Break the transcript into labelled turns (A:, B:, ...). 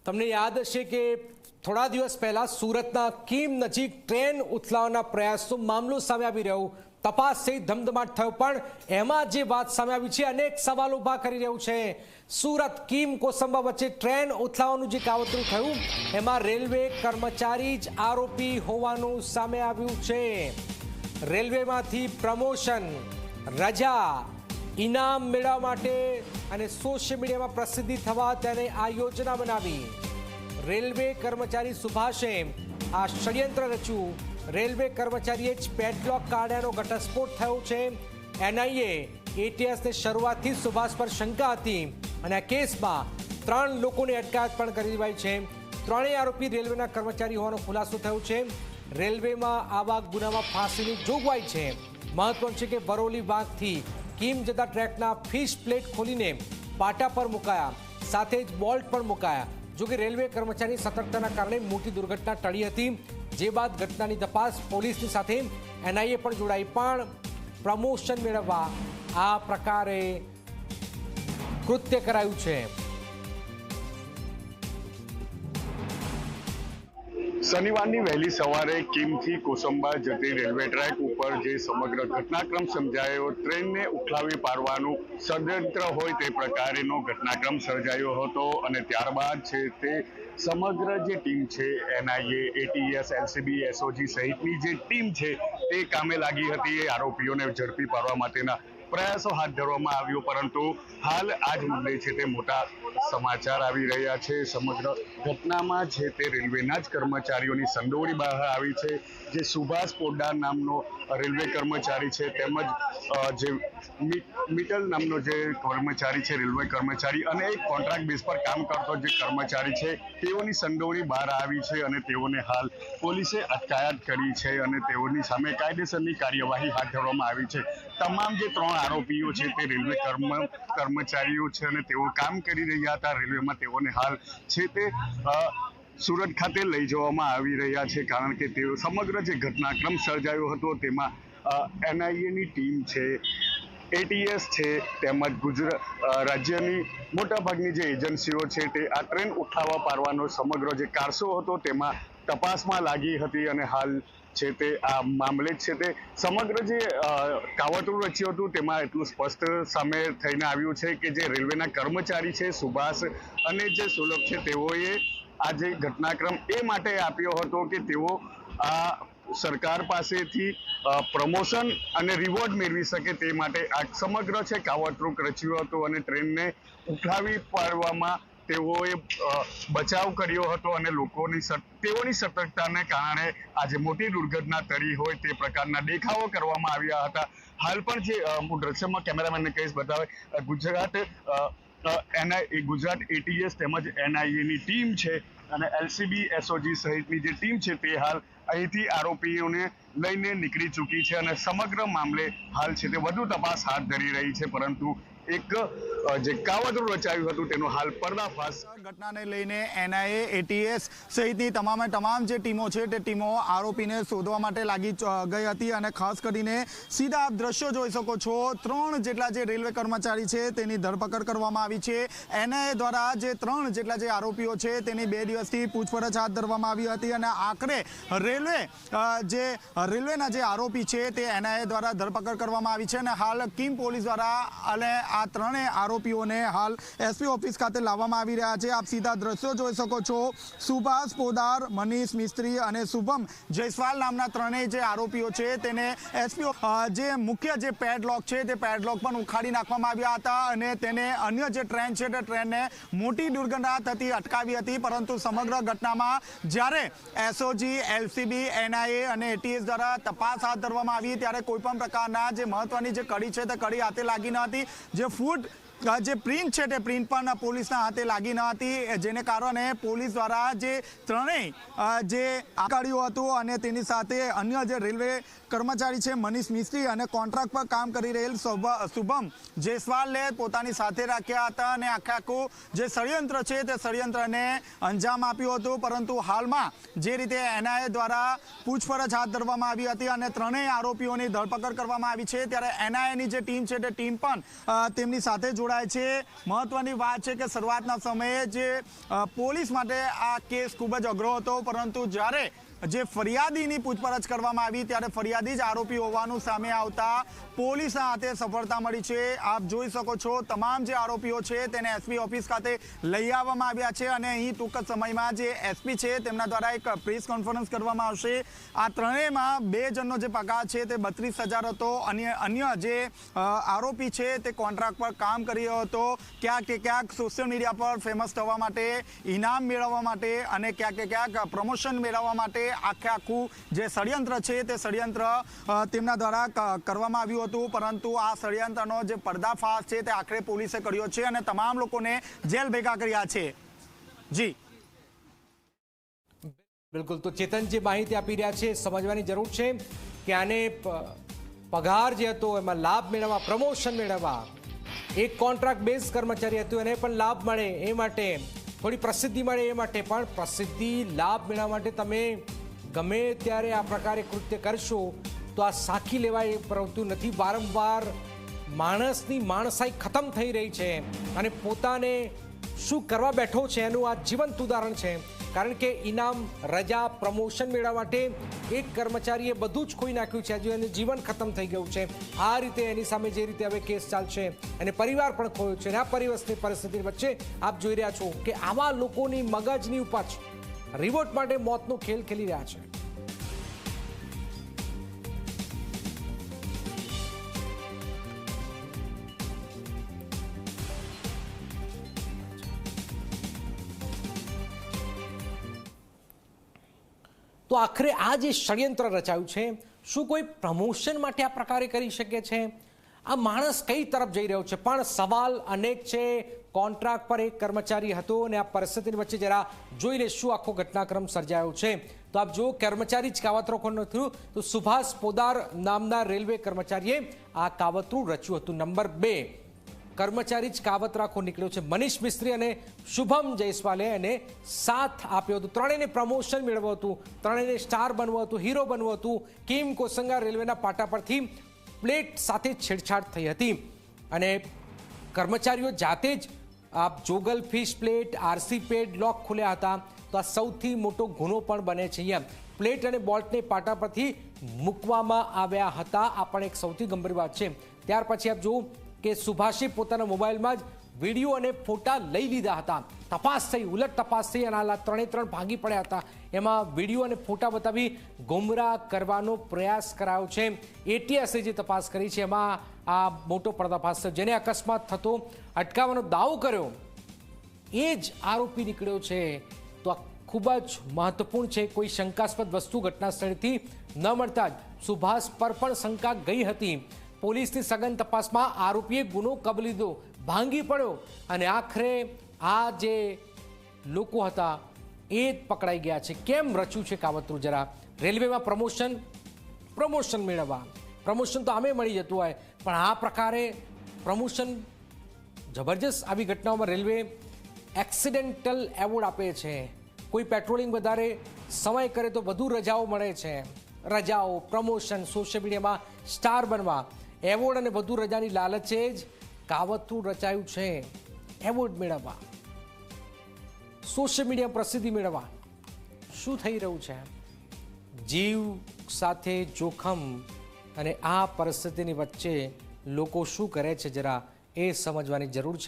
A: તમને યાદ હશે કે થોડા દિવસ પહેલા સુરતના કીમ નજીક ટ્રેન ઉથલાવવાના પ્રયાસનો મામલો સામે આવી રહ્યો, તપાસ સહિત ધમધમાટ થયો, પણ એમાં જે વાત સામે આવી છે અનેક સવાલો ઊભા કરી રહ્યું છે। સુરત કીમ કોસંબા વચ્ચે ટ્રેન ઉથલાવવાનું જે કાવતરું થયું એમાં રેલવે કર્મચારી જ આરોપી હોવાનું સામે આવ્યું છે। રેલવેમાંથી પ્રમોશન, રજા, ઇનામ મેળવવા માટે અને સોશિયલ મીડિયામાં પ્રસિદ્ધિ થવા તેને આ યોજના બનાવી। રેલવે કર્મચારી સુભાષે આ ષડયંત્ર રચ્યું। રેલવે કર્મચારીએ જ પેડલોક કાઢ્યાનો ઘટસ્ફોટ થયો છે। એનઆઈએ એટીએસને શરૂઆતથી સુભાષ પર શંકા હતી અને આ કેસમાં 3 લોકોની અટકાયત પણ કરી દેવાઈ છે। ત્રણેય આરોપી રેલવેના કર્મચારી હોવાનો ખુલાસો થયો છે। રેલવેમાં આવા ગુનામાં ફાંસીની જોગવાઈ છે। મહત્વનું છે કે વરોલી વાંકથી કીમ જતા ટ્રેકના ફિશ પ્લેટ ખોલીને પાટા પર મુકાયા, સાથે જ બોલ્ટ પણ મુકાયા। જો કે રેલવે કર્મચારી સતર્કતાના કારણે મોટી દુર્ઘટના ટળી હતી, જે બાદ ઘટનાની તપાસ પોલીસની સાથે એનઆઈએ પણ જોડાઈ, પણ પ્રમોશન મેળવવા આ પ્રકારે કૃત્ય કરાયું છે।
B: શનિવારની વહેલી સવારે કીમથી કોસંબા જતી રેલવે ટ્રેક ઉપર જે સમગ્ર ઘટનાક્રમ સમજાયો, ટ્રેનને ઉથલાવી પાડવાનું ષડયંત્ર હોય તે પ્રકારેનો ઘટનાક્રમ સર્જાયો હતો અને ત્યારબાદ છે તે સમગ્ર જે ટીમ છે એનઆઈએ, એટીએસ, એલસીબી, એસઓજી સહિતની જે ટીમ છે તે કામે લાગી હતી। આરોપીઓને ઝડપી પાડવા માટેના પ્રયાસો હાથ ધરવામાં આવ્યો, પરંતુ હાલ આ જ મુદ્દે છે તે મોટા સમાચાર આવી રહ્યા છે। સમગ્ર ઘટનામાં છે તે રેલવેના જ કર્મચારીઓની સંડોવણી બહાર આવી છે। જે સુભાષ પોદ્દાર નામનો રેલવે કર્મચારી છે, તેમજ જે મિટલ નામનો જે કર્મચારી છે રેલવે કર્મચારી, અને એક કોન્ટ્રાક્ટ બેઝ પર કામ કરતો જે કર્મચારી છે, તેઓની સંડોવણી બહાર આવી છે અને તેઓને હાલ પોલીસે અટકાયત કરી છે અને તેઓની સામે કાયદેસરની કાર્યવાહી હાથ ધરવામાં આવી છે। તમામ જે 3 આરોપીઓ છે તે રેલવે કર્મચારીઓ છે અને તેઓ કામ કરી રહ્યા હતા રેલવેમાં। તેઓને હાલ છે તે સુરત ખાતે લઈ જવામાં આવી રહ્યા છે, કારણ કે તેઓ સમગ્ર જે ઘટનાક્રમ સર્જાયો હતો તેમાં એનઆઈએની ટીમ છે, એટીએસ છે, તેમજ રાજ્યની મોટાભાગની જે એજન્સીઓ છે તે આ ટ્રેન ઉઠાવવા પાડવાનો સમગ્ર જે કારસો હતો તેમાં તપાસમાં લાગી હતી અને હાલ છે તે આ મામલે છે તે સમગ્ર જે કાવતરું રચ્યું હતું તેમાં એટલું સ્પષ્ટ સામે થઈને આવ્યું છે કે જે રેલવેના કર્મચારી છે સુભાષ અને જે સુલભ છે, તેઓએ આ જે ઘટનાક્રમ એ માટે આપ્યો હતો કે તેઓ આ સરકાર પાસેથી પ્રમોશન અને રિવોર્ડ મેળવી શકે તે માટે આ સમગ્ર છે કાવતરું રચ્યું હતું અને ટ્રેનને ઉઠાવી પાડવામાં તેઓએ બચાવ કર્યો હતો અને તેઓની સતર્કતાને કારણે આજે મોટી દુર્ઘટના ટળી હોય તે પ્રકારના દેખાવો કરવામાં આવ્યા હતા। હાલ પણ જે હું દ્રશ્યમાં કેમેરામેનને કહીશ બતાવે, ગુજરાત એટીએસ તેમજ એનઆઈએની ટીમ છે અને એલસીબી, એસઓજી સહિતની જે ટીમ છે તે હાલ અહીંથી આરોપીઓને લઈને નીકળી ચૂકી છે અને સમગ્ર મામલે હાલ છે તે વધુ તપાસ હાથ ધરી રહી છે, પરંતુ એક જે કાવતરું રચાયું હતું તેનો હાલ પર્દાફાશ।
C: ઘટનાને લઈને એનઆઈએ, એટીએસ સહિતની તમામ જે ટીમો છે તે ટીમો આરોપીને શોધવા માટે લાગી ગઈ હતી અને ખાસ કરીને સીધા આપ દ્રશ્યો જોઈ શકો છો, 3 જેટલા જે રેલવે કર્મચારી છે તેની ધરપકડ કરવામાં આવી છે। એનઆઈએ દ્વારા જે 3 જેટલા જે આરોપીઓ છે તેની 2 દિવસથી પૂછપરછ હાથ ધરવામાં આવી હતી અને આખરે રેલવેના જે આરોપી છે તે એનઆઈએ દ્વારા ધરપકડ કરવામાં આવી છે અને હાલ કીમ પોલીસ દ્વારા અને આ 3 આરોપીઓને હાલ એસપી ઓફિસ ખાતે લાવવામાં આવી રહ્યા છે। આપ સીધા દ્રશ્યો જોઈ શકો છો, સુભાષ પોદ્દાર, મનીષ મિસ્ત્રી અને શુભમ જયસ્વાલ નામના 3 જે આરોપીઓ છે તેને એસપી જે મુખ્ય જે પેડલોક છે તે પેડલોક પણ ઉખાડી નાખવામાં આવ્યા હતા અને તેને અન્ય જે ટ્રેન છે તે ટ્રેનને મોટી દુર્ઘટના થતી અટકાવી હતી, પરંતુ સમગ્ર ઘટનામાં જ્યારે એસઓજી, એલસીબી, એનઆઈએ અને એટીએસ દ્વારા તપાસ હાથ ધરવામાં આવી ત્યારે કોઈ પણ પ્રકારના જે મહત્વની જે કડી છે તે કડી હાથે લાગી ન હતી। જે પ્રિન્ટ છે તે પ્રિન્ટ પણ પોલીસના હાથે લાગી ન હતી, જેને કારણે પોલીસ દ્વારા જે 3 જે આકાર્યું હતું અને તેની સાથે અન્ય જે રેલવે કર્મચારી છે મનીષ મિસ્ત્રી અને કોન્ટ્રાક્ટ પર કામ કરી રહેલ શુભમ જયસ્વાલને પોતાની સાથે રાખ્યા હતા અને આખું જે ષડયંત્ર છે તે ષડયંત્રને અંજામ આપ્યું હતું, પરંતુ હાલમાં જે રીતે એનઆઈએ દ્વારા પૂછપરછ હાથ ધરવામાં આવી હતી અને 3 આરોપીઓની ધરપકડ કરવામાં આવી છે, ત્યારે એનઆઈએની જે ટીમ છે તે ટીમ પણ તેમની સાથે જોડાય છે. મહત્વની વાત છે કે શરૂઆતના સમયે જે પોલીસ માટે આ કેસ ખૂબ જ અઘરો હતો, પરંતુ જ્યારે જે ફરિયાદીની પૂછપરછ કરવામાં આવી ત્યારે ફરિયાદી જ આરોપી હોવાનું સામે આવતા પોલીસના હાથે સફળતા મળી છે. આપ જોઈ શકો છો તમામ જે આરોપીઓ છે તેને એસપી ઓફિસ ખાતે લઈ આવવામાં આવ્યા છે અને અહીં ટૂંક જ સમયમાં જે એસપી છે તેમના દ્વારા એક પ્રેસ કોન્ફરન્સ કરવામાં આવશે. આ ત્રણેયમાં 2 જણનો જે પગાર છે તે 32,000 હતો અને અન્ય જે આરોપી છે તે કોન્ટ્રાક્ટ પર કામ કરી રહ્યો હતો. ક્યાંક કે ક્યાંક સોશિયલ મીડિયા પર ફેમસ થવા માટે, ઇનામ મેળવવા માટે અને ક્યાંક કે ક્યાંક પ્રમોશન મેળવવા માટે આખું જે ષડયંત્ર છે તે ષડયંત્ર તેમના દ્વારા કરવામાં આવ્યું હતું, પરંતુ આ ષડયંત્રનો જે પર્દાફાશ છે તે આખરે પોલીસે કર્યો છે અને તમામ લોકોને જેલ ભેગા કર્યા છે. જી
A: બિલકુલ. તો ચેતન જે માહિતી આપી રહ્યા છે સમજવાની જરૂર છે કે આને પગાર જે હતો એમાં લાભ મેળવવા, પ્રમોશન મેળવવા, એક કોન્ટ્રાક્ટ બેઝ કર્મચારી હતો એને પણ લાભ મળે એ માટે, થોડી પ્રસિદ્ધિ મળે એ માટે, પણ પ્રસિદ્ધિ લાભ મેળવવા માટે તમે ગમે ત્યારે આ પ્રકારે કૃત્ય કરશો તો આ સાખી લેવાય પ્રવૃત્તિ નથી. વારંવાર માણસની માણસાઈ ખતમ થઈ રહી છે અને પોતાને શું કરવા બેઠો છે એનું આ જીવંત ઉદાહરણ છે. કારણ કે ઇનામ, રજા, પ્રમોશન મેળવવા માટે એક કર્મચારીએ બધું જ ખોઈ નાખ્યું છે, હજુ એનું જીવન ખતમ થઈ ગયું છે. આ રીતે એની સામે જે રીતે હવે કેસ ચાલશે અને પરિવાર પણ ખોયો છે અને આ પરિસ્થિતિ વચ્ચે આપ જોઈ રહ્યા છો કે આવા લોકોની મગજની ઉપજ રિવોટ માટે મોતનો ખેલ ખેલી રહ્યા છે. તો આખરે આ જે ષડયંત્ર રચાયું છે, શું કોઈ પ્રમોશન માટે આ પ્રકારે કરી શકે છે? આ માણસ કઈ તરફ જઈ રહ્યો છે? પણ સવાલ અનેક છે. કોન્ટ્રાક્ટ પર એક કર્મચારી હતો અને આ પરિસ્થિતિની વચ્ચે જરા જોઈ લે શું આખો ઘટનાક્રમ સર્જાયો છે. તો આપ જો કર્મચારી જ કાવતરો કોણ થયું તો સુભાષ પોદાર નામના રેલવે કર્મચારીએ આ કાવતરું રચ્યું હતું. નંબર 2 કર્મચારી જ કાવતરાખો નીકળ્યો છે. મનીષ મિસ્ત્રી અને શુભમ જયસ્વાલે એને સાથ આપ્યો હતો. ત્રણેયને પ્રમોશન મેળવવું હતું, ત્રણેયને સ્ટાર બનવું હતું, હીરો બનવું હતું. કિમ કોસંગા રેલવેના પાટા પરથી પ્લેટ સાથે છેડછાડ થઈ હતી અને કર્મચારીઓ જાતે જ joggle fish plate, RC pad lock ખોલ્યા હતા. તો આ સૌથી મોટો ગુનો પણ બને છે. અહીંયા પ્લેટ અને બોલ્ટને પાટા પરથી મૂકવામાં આવ્યા હતા. આ પણ એક સૌથી ગંભીર વાત છે. ત્યાર પછી આપ જુઓ કે સુભાષે પોતાના મોબાઈલમાં જ વિડીયો અને ફોટા લઈ લીધા હતા. તપાસ થઈ, ઉલટ તપાસ થઈ અને આ ત્રણ ભાગી પડ્યા હતા. એમાં વિડીયો અને ફોટા બતાવી ગુમરાહ કરવાનો પ્રયાસ કરાયો છે. એટીએસે જે તપાસ કરી છે એમાં આ મોટો પર્દાફાશ થયો. જેને અકસ્માત થતો અટકાવવાનો દાવો કર્યો એ જ આરોપી નીકળ્યો છે. તો આ ખૂબ જ મહત્વપૂર્ણ છે. કોઈ શંકાસ્પદ વસ્તુ ઘટના સ્થળેથી ન મળતા જ સુભાષ પર પણ શંકા ગઈ હતી. પોલીસની સઘન તપાસમાં આરોપીએ ગુનો કબૂલી લીધો, ભાંગી પડ્યો અને આખરે આ જે લોકો હતા એ જ પકડાઈ ગયા છે. કેમ રચ્યું છે કાવતરું? જરા રેલવેમાં પ્રમોશન મેળવવા, પ્રમોશન તો આમે મળી જતું હોય, પણ આ પ્રકારે પ્રમોશન જબરજસ્ત. આવી ઘટનાઓમાં રેલવે એક્સિડેન્ટલ એવોર્ડ આપે છે. કોઈ પેટ્રોલિંગ વધારે સમય કરે તો વધુ રજાઓ મળે છે. રજાઓ, પ્રમોશન, સોશિયલ મીડિયામાં સ્ટાર બનવા, એવોર્ડ અને વધુ રજાની લાલચે જ કાવતરું રચાયું છે. એવોર્ડ મેળવવા, સોશિયલ મીડિયા પ્રસિદ્ધિ મેળવવા. શું થઈ રહ્યું છે? જીવ સાથે જોખમ અને આ પરિસ્થિતિની વચ્ચે લોકો શું કરે છે જરા એ સમજવાની જરૂર છે.